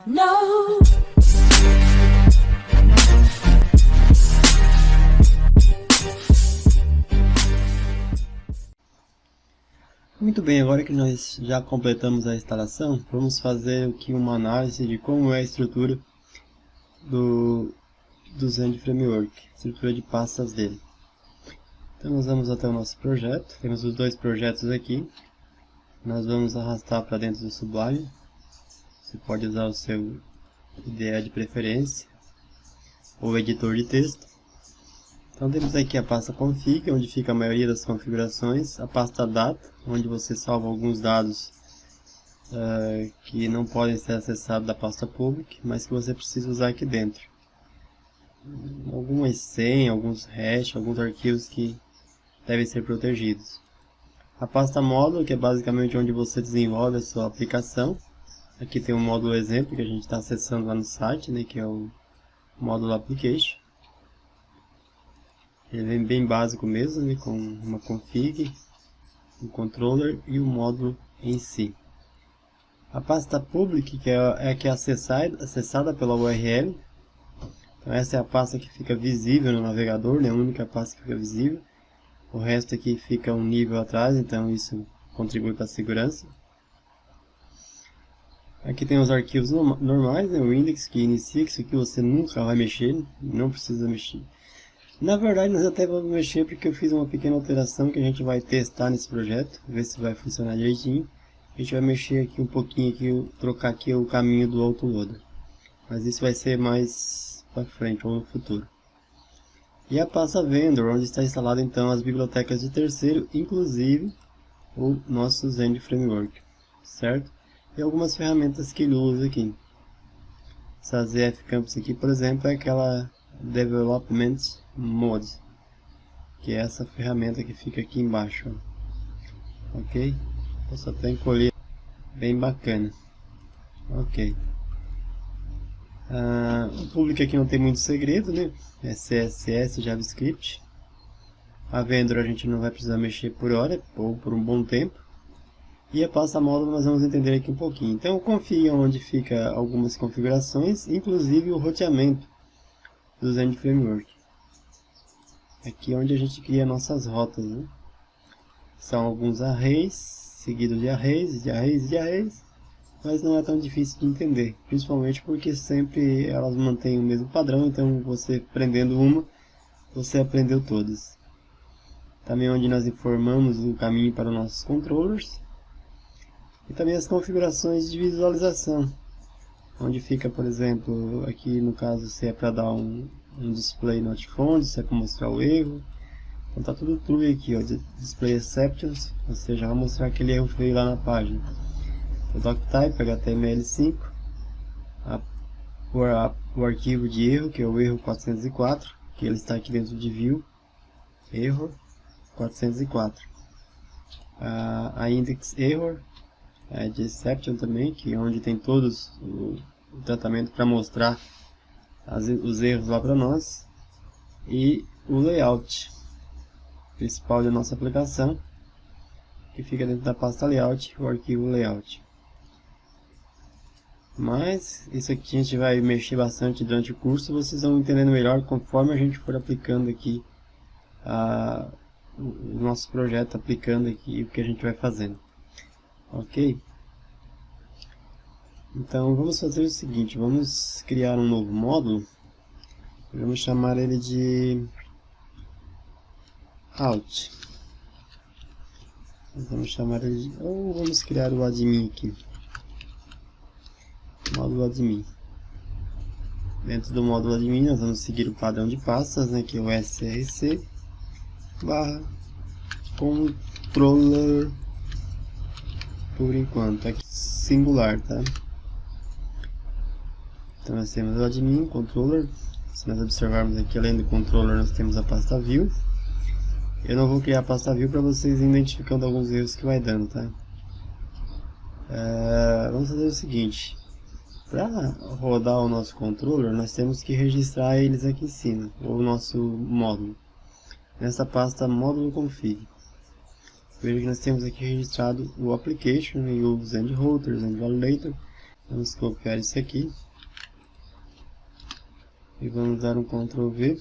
No. Muito bem, agora que nós já completamos a instalação, vamos fazer aqui uma análise de como é a estrutura do Zend Framework, estrutura de pastas dele. Então nós vamos até o nosso projeto, temos os dois projetos aqui, nós vamos arrastar para dentro do Sublime, você pode usar o seu IDE de preferência, ou editor de texto. Então temos aqui a pasta config, onde fica a maioria das configurações, a pasta data, onde você salva alguns dados que não podem ser acessados da pasta public, mas que você precisa usar aqui dentro. Algumas senhas, alguns hash, alguns arquivos que devem ser protegidos. A pasta módulo, que é basicamente onde você desenvolve a sua aplicação. Aqui tem um módulo exemplo que a gente está acessando lá no site, né, que é o módulo application. Ele vem bem básico mesmo, né, com uma config, um controller e o módulo em si. A pasta public, que é a que é acessada pela URL. Então essa é a pasta que fica visível no navegador, né, a única pasta que fica visível. O resto aqui fica um nível atrás, então isso contribui para a segurança. Aqui tem os arquivos normais, né, o index que inicia, que isso aqui você nunca vai mexer, não precisa mexer. Na verdade nós até vamos mexer porque eu fiz uma pequena alteração que a gente vai testar nesse projeto, ver se vai funcionar direitinho. A gente vai mexer aqui um pouquinho, aqui, trocar aqui o caminho do autoloader. Mas isso vai ser mais para frente ou no futuro. E a pasta vendor, onde está instalado então as bibliotecas de terceiro, inclusive o nosso Zend Framework, certo? E algumas ferramentas que ele usa aqui. Essa ZF Campus aqui, por exemplo, é aquela Development Mode, que é essa ferramenta que fica aqui embaixo, ó. Ok? Eu só tenho que colher, bem bacana. Ok. O público aqui não tem muito segredo, né? É CSS, JavaScript. A vendor a gente não vai precisar mexer por hora ou por um bom tempo. E a pasta módulo nós vamos entender aqui um pouquinho. Então o config é onde fica algumas configurações, inclusive o roteamento do Zend Framework. Aqui é onde a gente cria nossas rotas, né? São alguns arrays, seguidos de arrays, de arrays, de arrays, mas não é tão difícil de entender, principalmente porque sempre elas mantêm o mesmo padrão, então você aprendendo uma, você aprendeu todas. Também onde nós informamos o caminho para os nossos controllers, e também as configurações de visualização, onde fica, por exemplo, aqui no caso se é para dar um display not found, se é para mostrar o erro. Então tá tudo true aqui, ó, display exceptions, ou seja, vai mostrar aquele erro feio lá na página. O doctype, HTML5, o arquivo de erro, que é o erro 404, que ele está aqui dentro de view, error 404. A index error, de exception também, que é onde tem todos o tratamento para mostrar os erros lá para nós. E o layout principal da nossa aplicação, que fica dentro da pasta layout, o arquivo layout. Mas isso aqui a gente vai mexer bastante durante o curso, vocês vão entendendo melhor conforme a gente for aplicando aqui o nosso projeto, aplicando aqui o que a gente vai fazendo. Ok? Então vamos fazer o seguinte, vamos criar um novo módulo, vamos chamar ele de out. Vamos chamar ele de, ou vamos criar o admin aqui, módulo admin. Dentro do módulo admin nós vamos seguir o padrão de pastas, né, que é o src barra controller, por enquanto aqui singular, tá? Então nós temos o admin, controller. Se nós observarmos aqui, além do controller, nós temos a pasta view. Eu não vou criar a pasta view para vocês identificando alguns erros que vai dando, tá? Vamos fazer o seguinte. Para rodar o nosso controller, nós temos que registrar eles aqui em cima, o nosso módulo. Nessa pasta módulo config. Veja que nós temos aqui registrado o application e o Zend router, Zend validator. Vamos copiar isso aqui. E vamos dar um Ctrl V.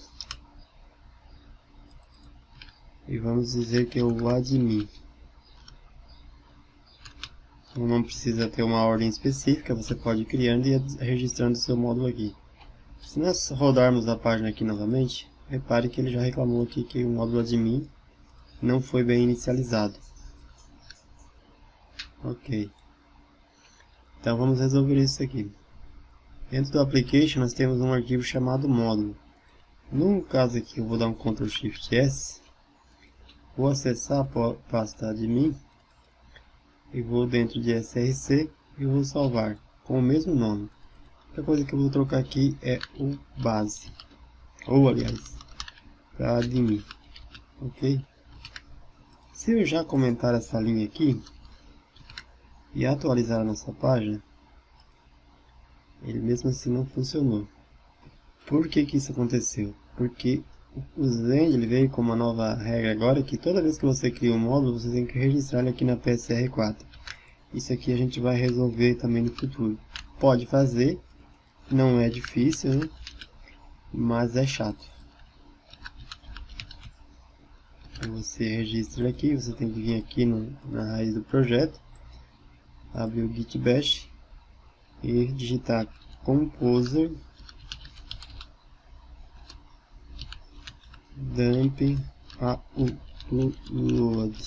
E vamos dizer que é o admin. Não precisa ter uma ordem específica, você pode ir criando e registrando o seu módulo aqui. Se nós rodarmos a página aqui novamente, repare que ele já reclamou aqui que o módulo admin não foi bem inicializado. Ok. Então vamos resolver isso aqui. Dentro do application nós temos um arquivo chamado módulo. No caso aqui eu vou dar um Ctrl Shift S. Vou acessar a pasta admin. E vou dentro de src e vou salvar com o mesmo nome. A coisa que eu vou trocar aqui é o base. Ou aliás, para admin. Ok? Se eu já comentar essa linha aqui e atualizar a nossa página, ele mesmo assim não funcionou. Por que que isso aconteceu? Porque o Zend ele veio com uma nova regra agora, que toda vez que você cria um módulo, você tem que registrar ele aqui na PSR4. Isso aqui a gente vai resolver também no futuro. Pode fazer, não é difícil, né? Mas é chato. Você registra ele aqui, você tem que vir aqui na raiz do projeto, abrir o Git Bash e digitar composer dump upload.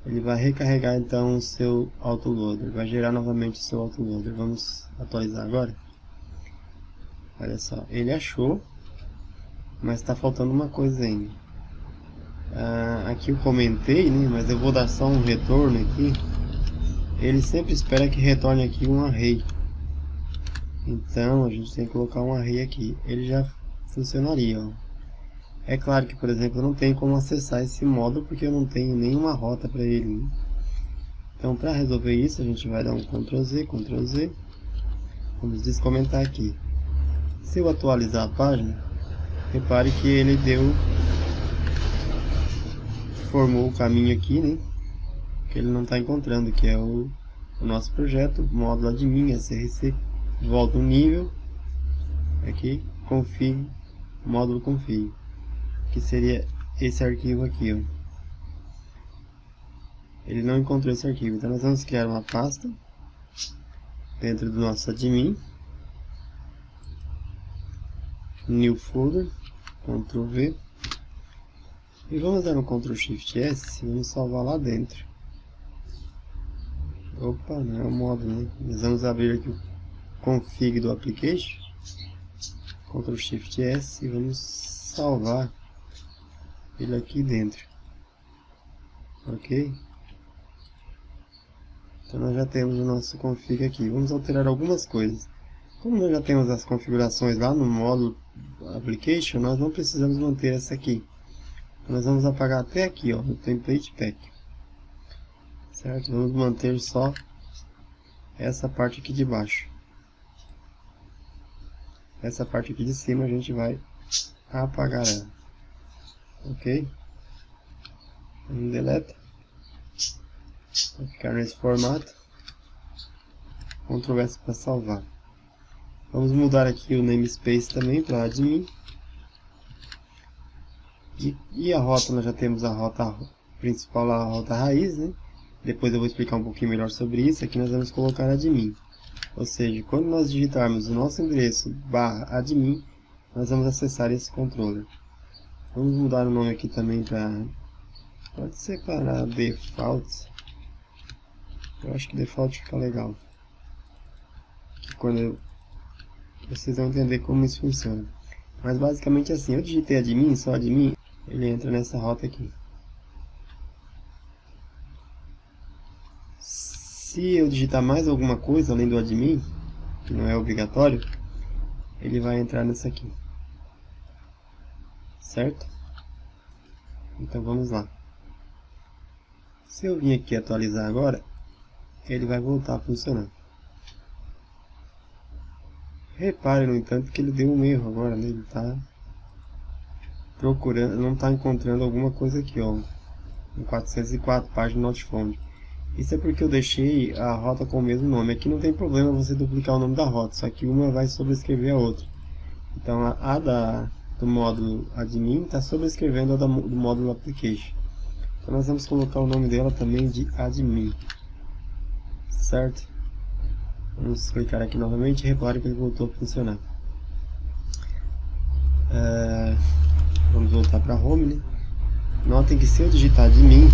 Ele vai recarregar então o seu autoloader, vai gerar novamente o seu autoloader. Vamos atualizar agora. Olha só, ele achou, mas está faltando uma coisa ainda. Aqui eu comentei, né, mas eu vou dar só um retorno aqui. Ele sempre espera que retorne aqui um array. Então a gente tem que colocar um array aqui. Ele já funcionaria, ó. É claro que, por exemplo, eu não tenho como acessar esse módulo porque eu não tenho nenhuma rota para ele, né? Então, para resolver isso, a gente vai dar um Ctrl Z, Ctrl Z. Vamos descomentar aqui. Se eu atualizar a página, repare que ele formou o caminho aqui, né? Que ele não está encontrando, que é o nosso projeto, módulo admin, src. Volta um nível, aqui, config, módulo config, que seria esse arquivo aqui, ó. Ele não encontrou esse arquivo, então nós vamos criar uma pasta dentro do nosso admin, new folder, Ctrl V, e vamos dar um Ctrl Shift S e vamos salvar lá dentro. Opa, não é o módulo, né? Nós vamos abrir aqui o config do application, Ctrl Shift S, e vamos salvar ele aqui dentro. Ok? Então nós já temos o nosso config aqui. Vamos alterar algumas coisas. Como nós já temos as configurações lá no módulo application, nós não precisamos manter essa aqui. Então, nós vamos apagar até aqui, ó, no template pack. Certo? Vamos manter só essa parte aqui de baixo. Essa parte aqui de cima a gente vai apagar ela. Ok? Vamos delete. Vai ficar nesse formato. Ctrl S para salvar. Vamos mudar aqui o namespace também para admin. E a rota, nós já temos a rota principal, a rota raiz, né? Depois eu vou explicar um pouquinho melhor sobre isso. Aqui nós vamos colocar admin. Ou seja, quando nós digitarmos o nosso endereço /admin, nós vamos acessar esse controller. Vamos mudar o nome aqui também para... Pode ser para default. Eu acho que default fica legal. Que quando vocês vão entender como isso funciona. Mas basicamente assim, eu digitei admin, só admin, ele entra nessa rota aqui. Se eu digitar mais alguma coisa além do admin, que não é obrigatório, ele vai entrar nessa aqui. Certo? Então vamos lá. Se eu vim aqui atualizar agora, ele vai voltar a funcionar. Repare, no entanto, que ele deu um erro agora, né? Ele está procurando, não está encontrando alguma coisa aqui, ó. No 404, página not found. Isso é porque eu deixei a rota com o mesmo nome. Aqui não tem problema você duplicar o nome da rota, só que uma vai sobrescrever a outra. Então a do módulo admin está sobrescrevendo a do módulo application. Então nós vamos colocar o nome dela também de admin, certo? Vamos clicar aqui novamente e repare que ele voltou a funcionar. Vamos voltar para home, né? Notem que se eu digitar admin,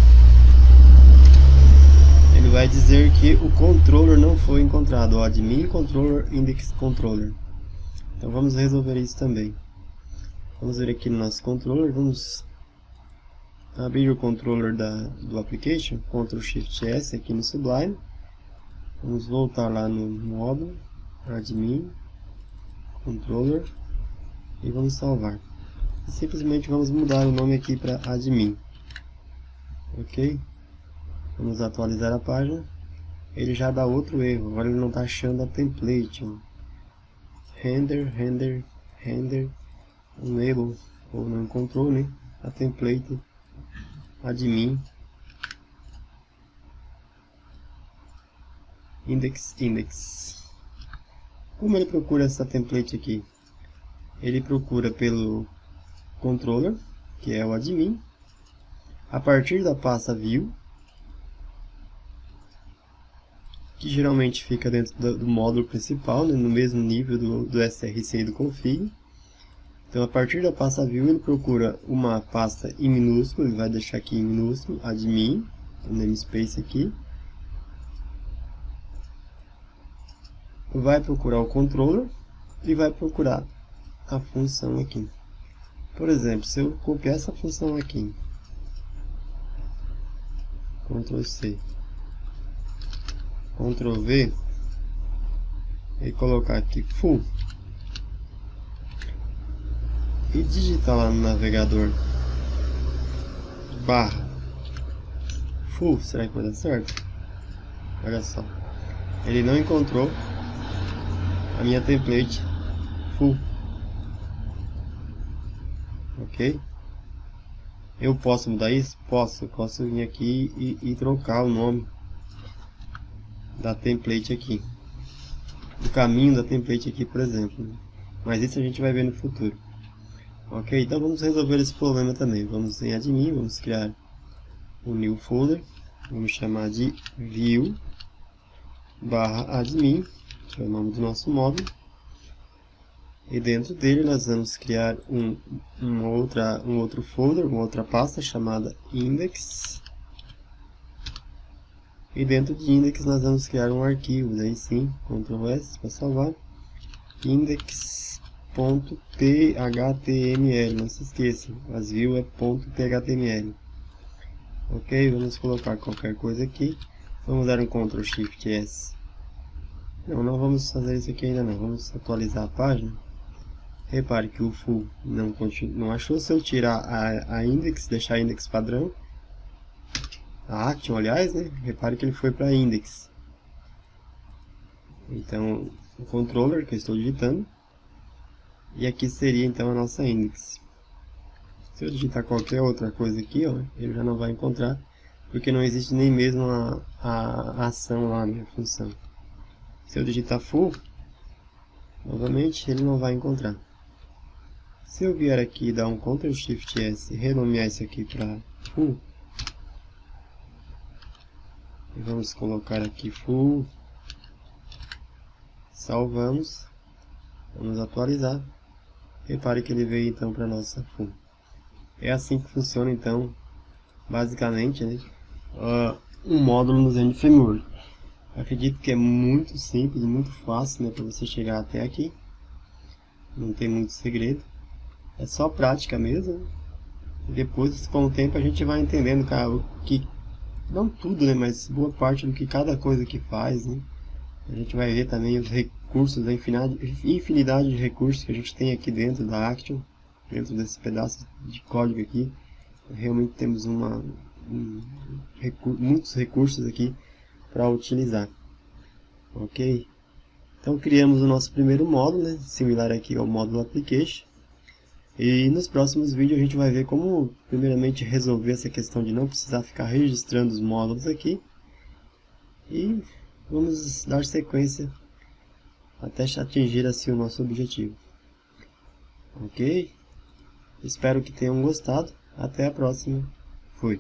ele vai dizer que o controller não foi encontrado, o admin controller index controller. Então vamos resolver isso também. Vamos ver aqui no nosso controller, vamos abrir o controller do application, Ctrl Shift S aqui no Sublime. Vamos voltar lá no módulo, admin, controller, e vamos salvar. E simplesmente vamos mudar o nome aqui para admin. Ok? Vamos atualizar a página. Ele já dá outro erro, agora ele não está achando a template. Render, enable, ou não encontrou, né? A template admin index. Como ele procura essa template aqui? Ele procura pelo controller, que é o admin, a partir da pasta view, que geralmente fica dentro do módulo principal, né, no mesmo nível do src e do config. Então a partir da pasta view ele procura uma pasta em minúsculo, ele vai deixar aqui em minúsculo, admin, o namespace aqui. Vai procurar o controller e vai procurar a função aqui. Por exemplo, se eu copiar essa função aqui, Ctrl C, Ctrl V, e colocar aqui full, e digitar lá no navegador /full, será que vai dar certo? Olha só, ele não encontrou a minha template full. Ok? Eu posso mudar isso? Posso. Eu posso vir aqui e trocar o nome da template aqui, do caminho da template aqui, por exemplo. Mas isso a gente vai ver no futuro. Ok? Então vamos resolver esse problema também. Vamos em admin, vamos criar um new folder. Vamos chamar de view /admin, que é o nome do nosso módulo. E dentro dele nós vamos criar um outro folder, uma outra pasta chamada index. E dentro de index nós vamos criar um arquivo, daí sim, Ctrl S para salvar, index.phtml, não se esqueça, as view é .phtml. Ok, vamos colocar qualquer coisa aqui, vamos dar um Ctrl Shift S. Não vamos fazer isso aqui ainda não, vamos atualizar a página. Repare que o full não achou. Se eu tirar a index, deixar a index padrão, a action, aliás, né? Repare que ele foi para index. Então, o controller que eu estou digitando, e aqui seria então a nossa index. Se eu digitar qualquer outra coisa aqui, ó, ele já não vai encontrar, porque não existe nem mesmo a ação lá, a função. Se eu digitar full, novamente ele não vai encontrar. Se eu vier aqui e dar um Ctrl Shift S e renomear isso aqui para full, e vamos colocar aqui full, salvamos, vamos atualizar, repare que ele veio então para nossa full. É assim que funciona então, basicamente, né, um módulo no Zen Framework. Acredito que é muito simples, muito fácil, né, para você chegar até aqui, não tem muito segredo. É só prática mesmo. E depois, com o tempo, a gente vai entendendo, cara, o que, não tudo, né, mas boa parte do que cada coisa que faz, né. A gente vai ver também os recursos, a infinidade de recursos que a gente tem aqui dentro da Action, dentro desse pedaço de código aqui. Realmente temos muitos recursos aqui para utilizar. Ok? Então criamos o nosso primeiro módulo, né, similar aqui ao módulo Application. E nos próximos vídeos a gente vai ver como, primeiramente, resolver essa questão de não precisar ficar registrando os módulos aqui. e vamos dar sequência até atingir assim o nosso objetivo. Ok? Espero que tenham gostado. Até a próxima. Fui.